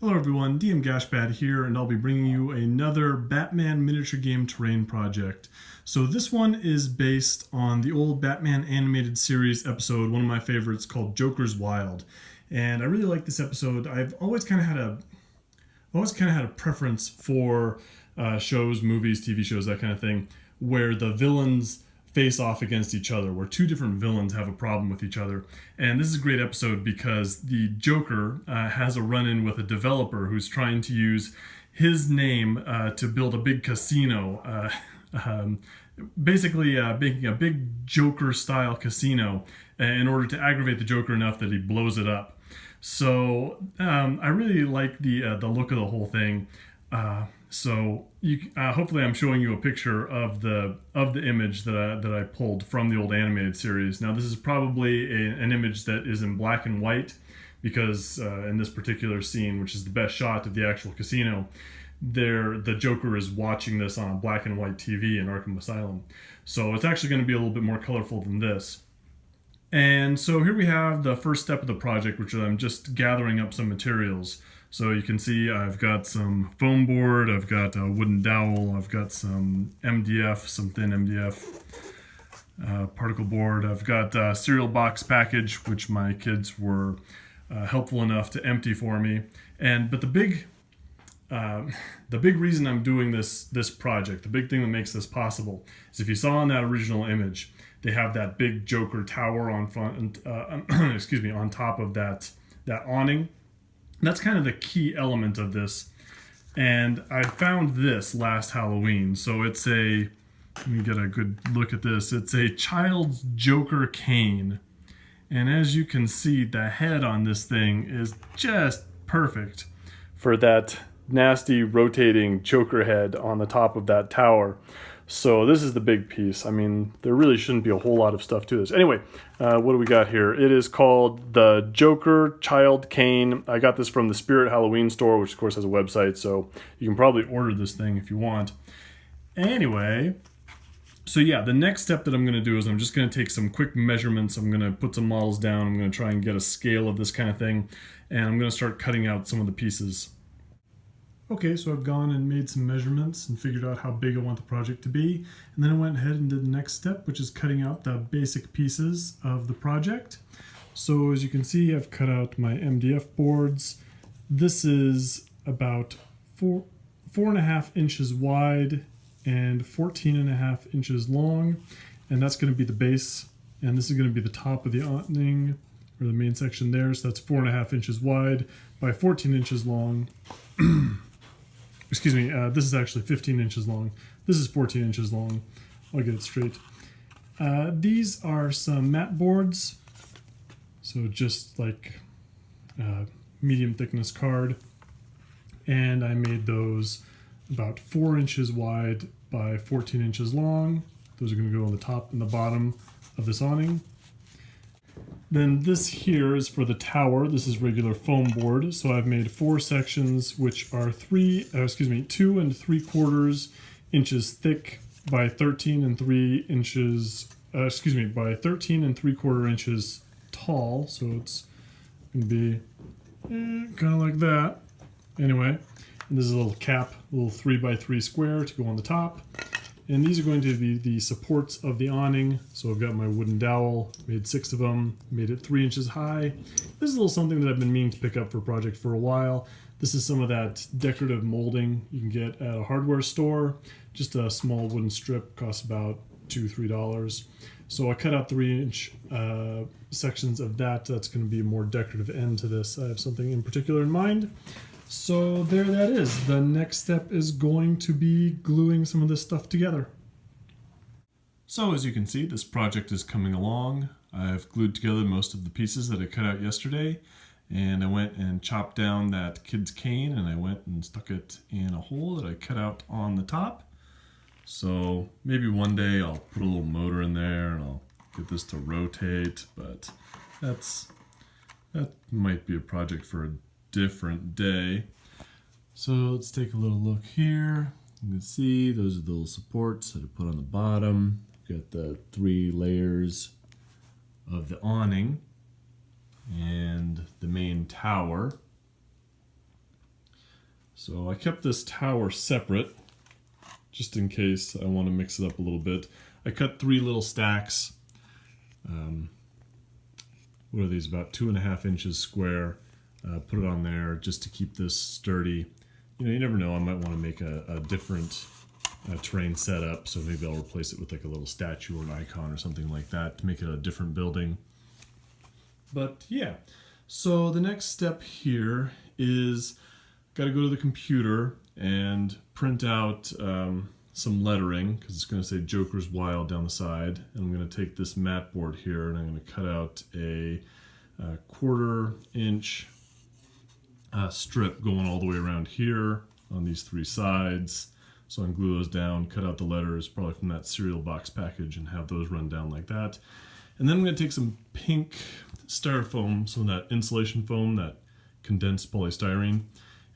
Hello everyone, DM Gashbad here, and I'll be bringing you another Batman miniature game terrain project. So this one is based on the old Batman animated series episode, one of my favorites, called Joker's Wild. And I really like this episode. I've always kind of had a preference for shows, movies, TV shows, that kind of thing, where the villains face off against each other, where two different villains have a problem with each other. And this is a great episode because the Joker has a run-in with a developer who's trying to use his name to build a big casino, basically making a big Joker-style casino in order to aggravate the Joker enough that he blows it up. So I really like the look of the whole thing. Hopefully I'm showing you a picture of the image that I pulled from the old animated series. Now this is probably an image that is in black and white because in this particular scene, which is the best shot of the actual casino, the Joker is watching this on a black and white TV in Arkham Asylum. So it's actually going to be a little bit more colorful than this. And so here we have the first step of the project, which I'm just gathering up some materials. So you can see I've got some foam board, I've got a wooden dowel, I've got some MDF, some thin MDF particle board. I've got a cereal box package, which my kids were helpful enough to empty for me. But the big reason I'm doing this project, the big thing that makes this possible, is if you saw in that original image, they have that big Joker tower on front, on top of that awning. That's kind of the key element of this. And I found this last Halloween. So let me get a good look at this. It's a child's Joker cane. And as you can see, the head on this thing is just perfect for that nasty rotating Joker head on the top of that tower. So this is the big piece. I mean, there really shouldn't be a whole lot of stuff to this. Anyway, what do we got here? It is called the Joker Child Cane. I got this from the Spirit Halloween store, which of course has a website, so you can probably order this thing if you want. Anyway, so yeah, the next step that I'm going to do is I'm just going to take some quick measurements. I'm going to put some models down. I'm going to try and get a scale of this kind of thing, and I'm going to start cutting out some of the pieces. Okay, so I've gone and made some measurements and figured out how big I want the project to be. And then I went ahead and did the next step, which is cutting out the basic pieces of the project. So as you can see, I've cut out my MDF boards. This is about 4.5 inches wide and 14.5 inches long. And that's going to be the base. And this is going to be the top of the awning, or the main section there. So that's 4.5 inches wide by 14 inches long. Excuse me, this is actually 15 inches long. This is 14 inches long. I'll get it straight. These are some mat boards. So just like medium thickness card. And I made those about 4 inches wide by 14 inches long. Those are going to go on the top and the bottom of this awning. Then this here is for the tower. This is regular foam board. So I've made 4 sections, which are 2 3/4 inches thick by 13 and 3 inches, by 13 and 3/4 inches tall. So it's going to be kind of like that. Anyway, and this is a little cap, a little 3x3 square to go on the top. And these are going to be the supports of the awning. So I've got my wooden dowel, made 6 of them, made it 3 inches high. This is a little something that I've been meaning to pick up for a project for a while. This is some of that decorative molding you can get at a hardware store. Just a small wooden strip, costs about $2-3. So I cut out 3-inch sections of that. That's going to be a more decorative end to this. I have something in particular in mind. So there that is. The next step is going to be gluing some of this stuff together. So as you can see, this project is coming along. I've glued together most of the pieces that I cut out yesterday, and I went and chopped down that kid's cane and I went and stuck it in a hole that I cut out on the top. So maybe one day I'll put a little motor in there and I'll get this to rotate, but that might be a project for a different day. So let's take a little look here. You can see those are the little supports that I put on the bottom. Got the 3 layers of the awning and the main tower. So I kept this tower separate, just in case I want to mix it up a little bit. I cut 3 little stacks. What are these? About 2.5 inches square. Put it on there just to keep this sturdy. You know, you never know. I might want to make a different terrain setup, so maybe I'll replace it with like a little statue or an icon or something like that to make it a different building. But yeah, so the next step here is got to go to the computer and print out some lettering, because it's going to say Joker's Wild down the side. And I'm going to take this mat board here and I'm going to cut out a 1/4 inch strip going all the way around here on these 3 sides. So I can glue those down, cut out the letters probably from that cereal box package and have those run down like that. And then I'm going to take some pink styrofoam, some of that insulation foam, that condensed polystyrene,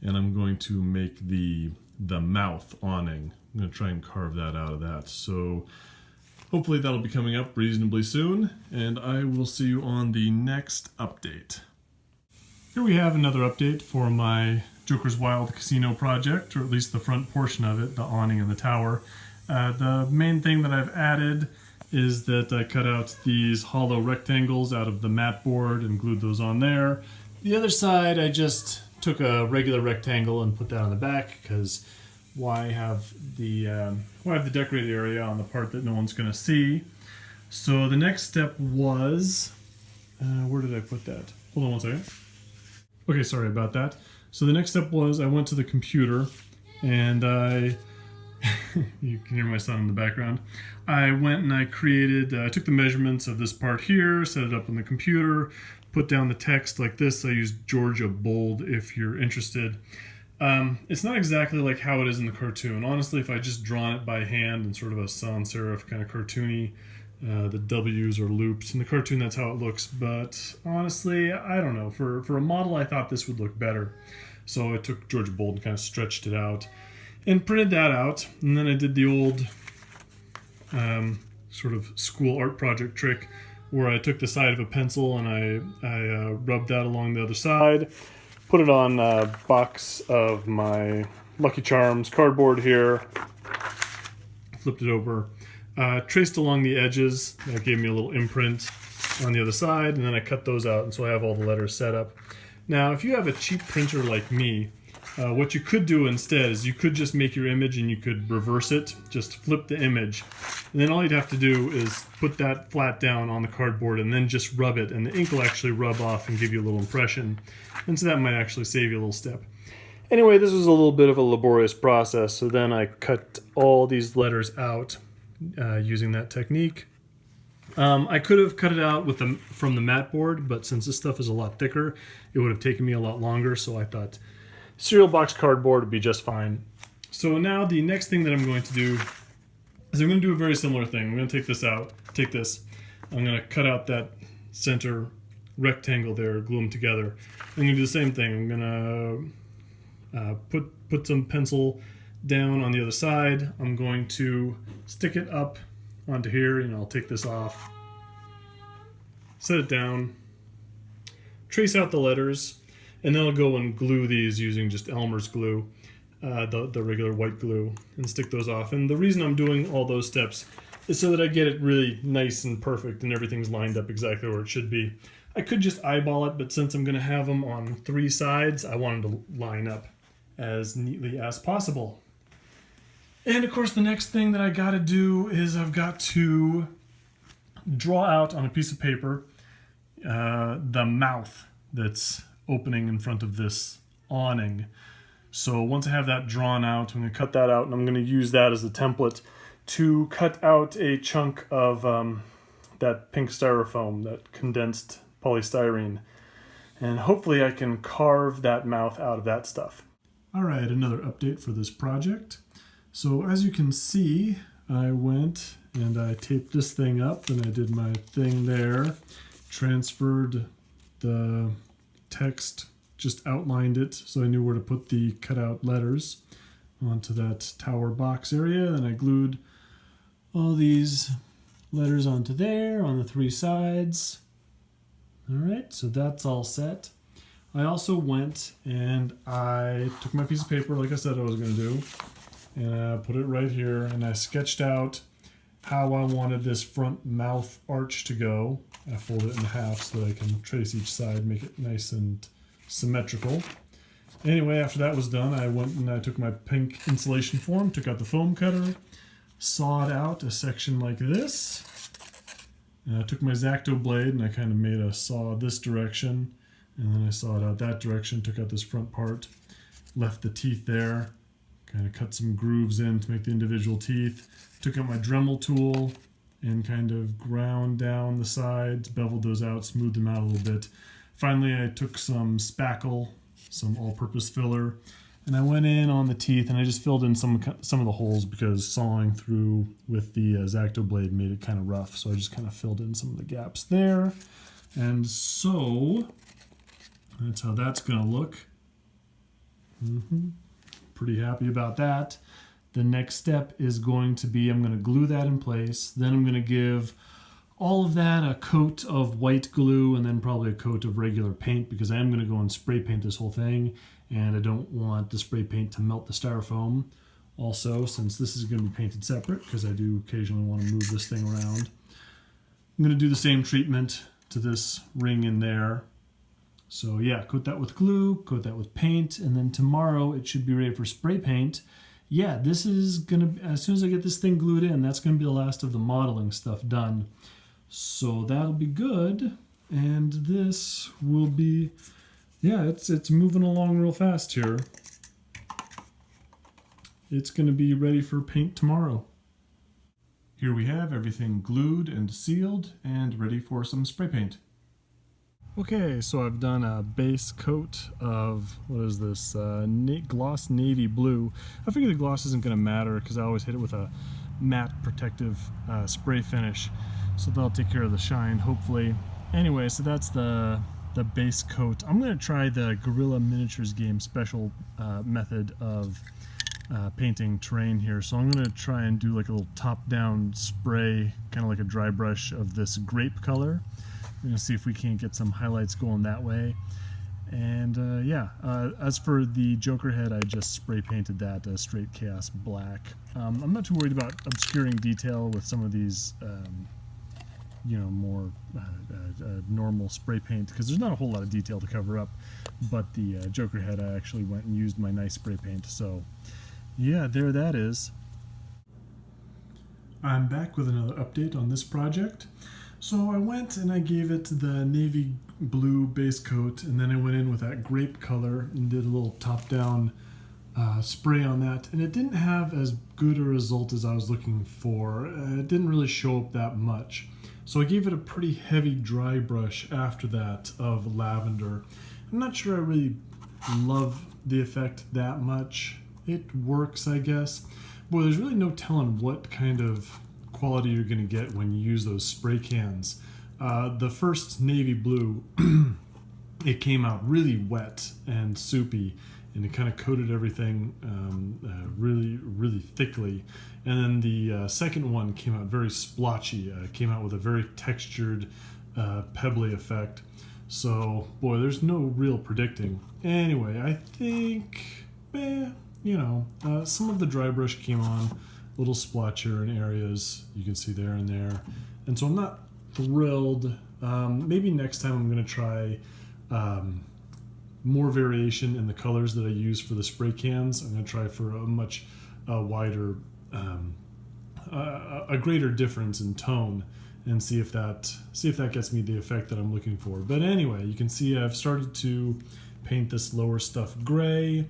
and I'm going to make the mouth awning. I'm going to try and carve that out of that. So hopefully that'll be coming up reasonably soon, and I will see you on the next update. Here we have another update for my Joker's Wild Casino project, or at least the front portion of it, the awning and the tower. The main thing that I've added is that I cut out these hollow rectangles out of the mat board and glued those on there. The other side, I just took a regular rectangle and put that on the back, because why have the decorated area on the part that no one's going to see? So the next step was, where did I put that? Hold on one second. Okay, sorry about that. So the next step was I went to the computer and you can hear my son in the background. I went and I created, I took the measurements of this part here, set it up on the computer, put down the text like this. I used Georgia bold if you're interested. It's not exactly like how it is in the cartoon. Honestly, if I just drawn it by hand in sort of a sans serif kind of cartoony, the W's are looped. In the cartoon, that's how it looks. But honestly, I don't know. For a model, I thought this would look better. So I took Georgia bold and kind of stretched it out and printed that out. And then I did the old sort of school art project trick where I took the side of a pencil and I rubbed that along the other side, put it on a box of my Lucky Charms cardboard here, flipped it over, traced along the edges. That gave me a little imprint on the other side, and then I cut those out, and so I have all the letters set up. Now, if you have a cheap printer like me, what you could do instead is you could just make your image and you could reverse it, just flip the image. And then all you'd have to do is put that flat down on the cardboard and then just rub it, and the ink will actually rub off and give you a little impression. And so that might actually save you a little step. Anyway, this was a little bit of a laborious process, so then I cut all these letters out using that technique. I could have cut it out from the mat board, but since this stuff is a lot thicker, it would have taken me a lot longer, so I thought cereal box cardboard would be just fine. So now the next thing that I'm going to do is I'm going to do a very similar thing. I'm going to take this out, I'm going to cut out that center rectangle there, glue them together. I'm going to do the same thing. I'm going to put some pencil down on the other side. I'm going to stick it up onto here, and I'll take this off, set it down, trace out the letters, and then I'll go and glue these using just Elmer's glue, the regular white glue, and stick those off. And the reason I'm doing all those steps is so that I get it really nice and perfect and everything's lined up exactly where it should be. I could just eyeball it, but since I'm going to have them on 3 sides, I wanted to line up as neatly as possible. And of course, the next thing that I got to do is I've got to draw out on a piece of paper the mouth that's opening in front of this awning. So once I have that drawn out, I'm going to cut that out, and I'm going to use that as the template to cut out a chunk of that pink styrofoam, that condensed polystyrene. And hopefully I can carve that mouth out of that stuff. All right, another update for this project. So as you can see, I went and I taped this thing up, and I did my thing there, transferred the text, just outlined it so I knew where to put the cutout letters onto that tower box area. Then I glued all these letters onto there on the 3 sides. All right, so that's all set. I also went and I took my piece of paper, like I said I was going to do, and I put it right here, and I sketched out how I wanted this front mouth arch to go. I fold it in half so that I can trace each side, make it nice and symmetrical. Anyway, after that was done, I went and I took my pink insulation form, took out the foam cutter, sawed out a section like this. And I took my X-Acto blade and I kind of made a saw this direction, and then I sawed out that direction, took out this front part, left the teeth there, kind of cut some grooves in to make the individual teeth, took out my Dremel tool and kind of ground down the sides, beveled those out, smoothed them out a little bit. Finally, I took some spackle, some all-purpose filler, and I went in on the teeth and I just filled in some of the holes because sawing through with the X-Acto blade made it kind of rough. So I just kind of filled in some of the gaps there. And so that's how that's going to look. Pretty happy about that. The next step is going to be I'm going to glue that in place. Then I'm going to give all of that a coat of white glue and then probably a coat of regular paint because I am going to go and spray paint this whole thing, and I don't want the spray paint to melt the styrofoam. Also, since this is going to be painted separate because I do occasionally want to move this thing around, I'm going to do the same treatment to this ring in there. So yeah, coat that with glue, coat that with paint, and then tomorrow it should be ready for spray paint. Yeah, this is going to, as soon as I get this thing glued in, that's going to be the last of the modeling stuff done. So that'll be good, and this will be, yeah, it's moving along real fast here. It's going to be ready for paint tomorrow. Here we have everything glued and sealed and ready for some spray paint. Okay, so I've done a base coat of, what is this, gloss navy blue. I figure the gloss isn't going to matter because I always hit it with a matte protective spray finish. So that'll take care of the shine, hopefully. Anyway, so that's the base coat. I'm going to try the Guerrilla Miniatures game special method of painting terrain here. So I'm going to try and do like a little top-down spray, kind of like a dry brush of this grape color. We're going to see if we can't get some highlights going that way. And yeah, as for the Joker head, I just spray painted that straight chaos black. I'm not too worried about obscuring detail with some of these you know, more normal spray paint because there's not a whole lot of detail to cover up, but the Joker head I actually went and used my nice spray paint. So yeah, there that is. I'm back with another update on this project. So I went and I gave it the navy blue base coat, and then I went in with that grape color and did a little top-down spray on that, and it didn't have as good a result as I was looking for. It didn't really show up that much. So I gave it a pretty heavy dry brush after that of lavender. I'm not sure I really love the effect that much. It works, I guess. Boy, there's really no telling what kind of quality you're going to get when you use those spray cans. The first navy blue, it came out really wet and soupy, and it kind of coated everything really thickly. And then the second one came out very splotchy. Came out with a very textured, pebbly effect. So, boy, there's no real predicting. Anyway, I think, you know, some of the dry brush came on a little splotcher in areas you can see there and there. And so I'm not thrilled. Maybe next time I'm going to try more variation in the colors that I use for the spray cans. I'm going to try for a much wider, a greater difference in tone, and see if that gets me the effect that I'm looking for. But anyway, you can see I've started to paint this lower stuff gray.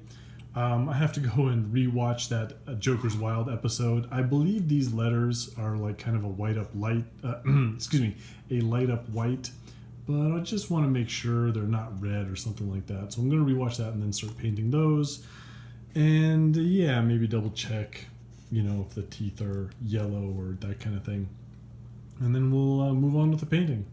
I have to go and rewatch that Joker's Wild episode. I believe these letters are like kind of a white up light, excuse me, a light up white. But I just want to make sure they're not red or something like that. So I'm going to rewatch that and then start painting those. And yeah, maybe double check, you know, if the teeth are yellow or that kind of thing. And then we'll move on with the painting.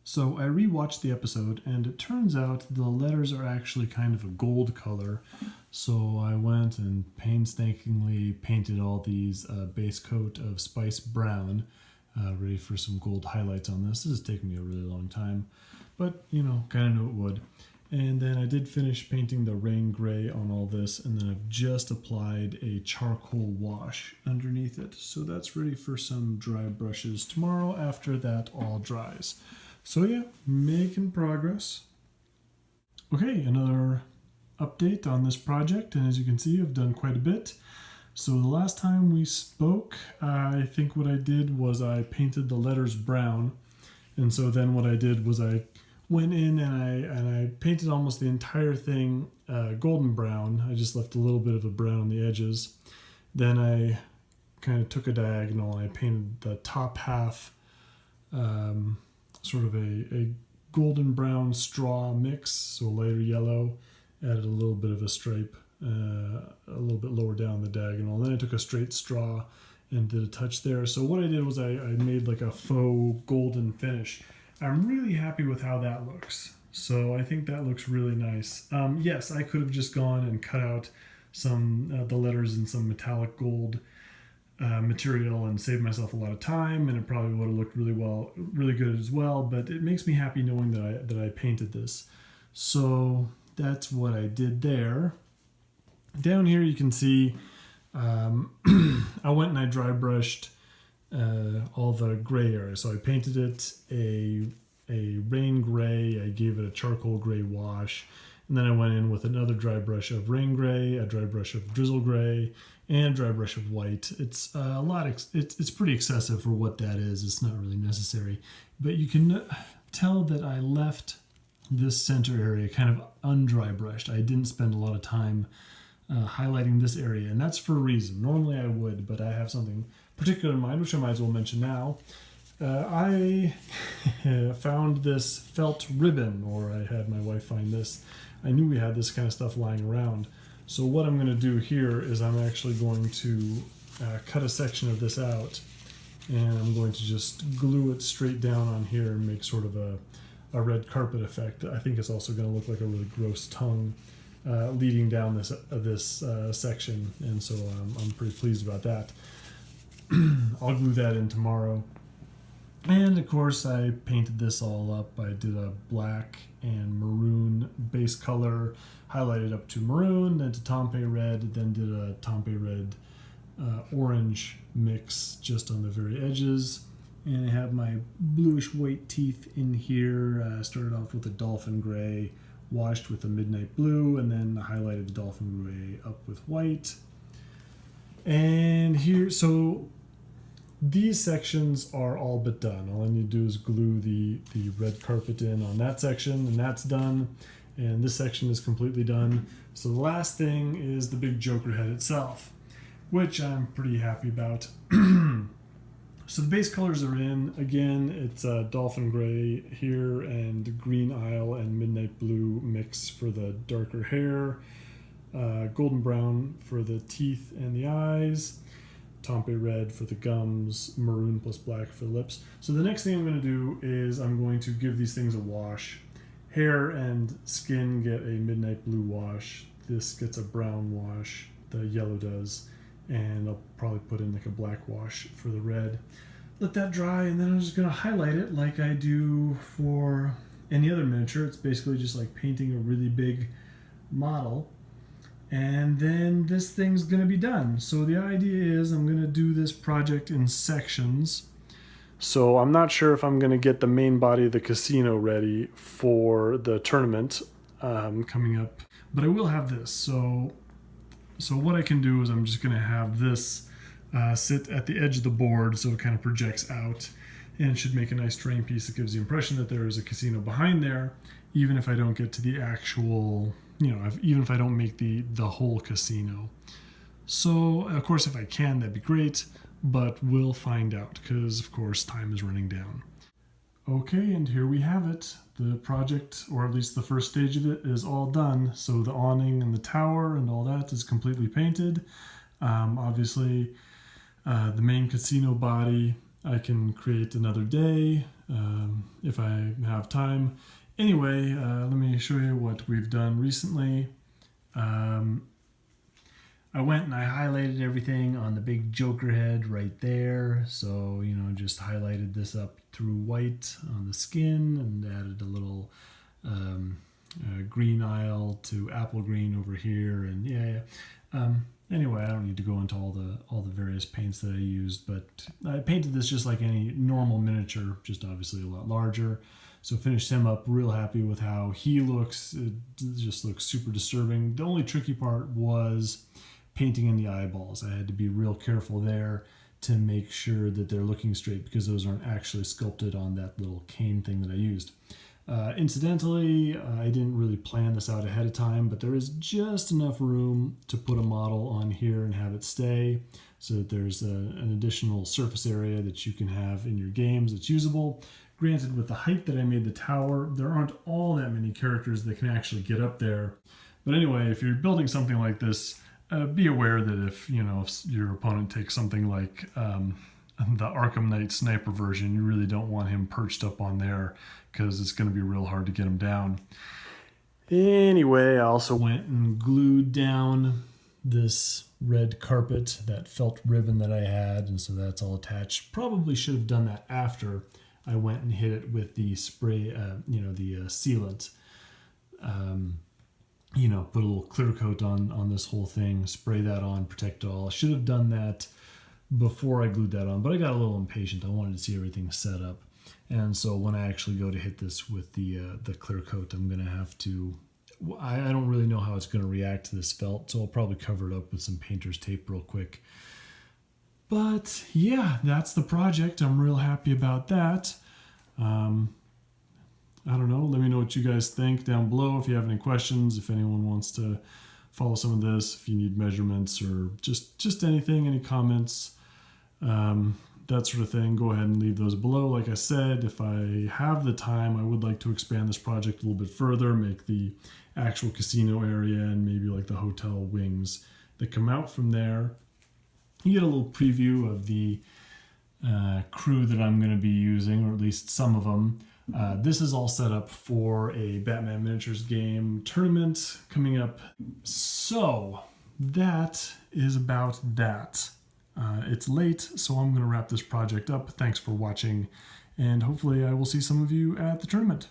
So I rewatched the episode, and it turns out the letters are actually kind of a gold color. So I went and painstakingly painted all these base coat of Spice Brown, ready for some gold highlights on this. This has taken me a really long time, but you know, kind of knew it would. And then I did finish painting the rain gray on all this, and then I've just applied a charcoal wash underneath it. So that's ready for some dry brushes tomorrow after that all dries. So yeah, making progress. Okay, another update on this project, and as you can see, I've done quite a bit. So the last time we spoke, I think what I did was I painted the letters brown, and so then what I did was I went in and I painted almost the entire thing golden brown. I just left a little bit of a brown on the edges. Then I kind of took a diagonal and I painted the top half sort of a golden brown straw mix, so lighter yellow. Added a little bit of a stripe a little bit lower down the diagonal. And then I took a straight straw and did a touch there. So what I did was I made like a faux golden finish. I'm really happy with how that looks. So I think that looks really nice. Yes, I could have just gone and cut out some the letters in some metallic gold material and saved myself a lot of time, and it probably would have looked really good as well. But it makes me happy knowing that I painted this. So that's what I did there. Down here you can see I went and I dry brushed all the gray area. So I painted it a rain gray, I gave it a charcoal gray wash, and then I went in with another dry brush of rain gray, a dry brush of drizzle gray, and a dry brush of white. It's a lot. It's pretty excessive for what that is. It's not really necessary, but you can tell that I left this center area kind of undry brushed. I didn't spend a lot of time highlighting this area, and that's for a reason. Normally I would, but I have something particular in mind, which I might as well mention now. I found this felt ribbon, or I had my wife find this. I knew we had this kind of stuff lying around. So what I'm going to do here is I'm actually going to cut a section of this out, and I'm going to just glue it straight down on here and make sort of a red carpet effect. I think it's also going to look like a really gross tongue leading down this section, and so I'm pretty pleased about that. I'll glue that in tomorrow. And of course I painted this all up. I did a black and maroon base color, highlighted up to maroon, then to Tompe red, then did a Tompe red orange mix just on the very edges. And I have my bluish white teeth in here. Started off with a dolphin gray, washed with a midnight blue, and then highlighted the dolphin gray up with white. And here, so these sections are all but done. All I need to do is glue the red carpet in on that section, and that's done. And this section is completely done. So the last thing is the big Joker head itself, which I'm pretty happy about. So the base colors are in. Again, it's dolphin gray here and green isle and midnight blue mix for the darker hair, golden brown for the teeth and the eyes, Tompe red for the gums, maroon plus black for the lips. So the next thing I'm going to do is I'm going to give these things a wash. Hair and skin get a midnight blue wash. This gets a brown wash. The yellow does. And I'll probably put in like a black wash for the red. Let that dry, and then I'm just going to highlight it like I do for any other miniature. It's basically just like painting a really big model. And then this thing's going to be done. So the idea is I'm going to do this project in sections. So I'm not sure if I'm going to get the main body of the casino ready for the tournament coming up, but I will have this. So what I can do is I'm just going to have this sit at the edge of the board so it kind of projects out, and it should make a nice terrain piece that gives the impression that there is a casino behind there, even if I don't get to the actual, even if I don't make the whole casino. So of course if I can, that'd be great, but we'll find out because of course time is running down. Okay, and here we have it. The project, or at least the first stage of it, is all done. So the awning and the tower and all that is completely painted. Obviously the main casino body I can create another day if I have time. Anyway, let me show you what we've done recently. I went and I highlighted everything on the big Joker head right there. So, just highlighted this up through white on the skin and added a little green aisle to apple green over here, and anyway, I don't need to go into all the various paints that I used, but I painted this just like any normal miniature, just obviously a lot larger. So finished him up, real happy with how he looks. It just looks super disturbing. The only tricky part was painting in the eyeballs. I had to be real careful there to make sure that they're looking straight, because those aren't actually sculpted on that little cane thing that I used. Incidentally, I didn't really plan this out ahead of time, but there is just enough room to put a model on here and have it stay, so that there's an additional surface area that you can have in your games that's usable. Granted, with the height that I made the tower, there aren't all that many characters that can actually get up there. But anyway, if you're building something like this, be aware that if your opponent takes something like the Arkham Knight sniper version, you really don't want him perched up on there, because it's going to be real hard to get him down. Anyway, I also went and glued down this red carpet, that felt ribbon that I had, and so that's all attached. Probably should have done that after I went and hit it with the spray, the sealant. Put a little clear coat on this whole thing, spray that on, protect it all. I should have done that before I glued that on, but I got a little impatient. I wanted to see everything set up. And so when I actually go to hit this with the clear coat, I'm going to have to, I don't really know how it's going to react to this felt, so I'll probably cover it up with some painter's tape real quick. But yeah, that's the project. I'm real happy about that. I don't know. Let me know what you guys think down below. If you have any questions, if anyone wants to follow some of this, if you need measurements or just anything, any comments, that sort of thing, go ahead and leave those below. Like I said, if I have the time, I would like to expand this project a little bit further, make the actual casino area and maybe like the hotel wings that come out from there. You get a little preview of the crew that I'm going to be using, or at least some of them. This is all set up for a Batman Miniatures game tournament coming up. So that is about that. It's late, so I'm going to wrap this project up. Thanks for watching, and hopefully I will see some of you at the tournament.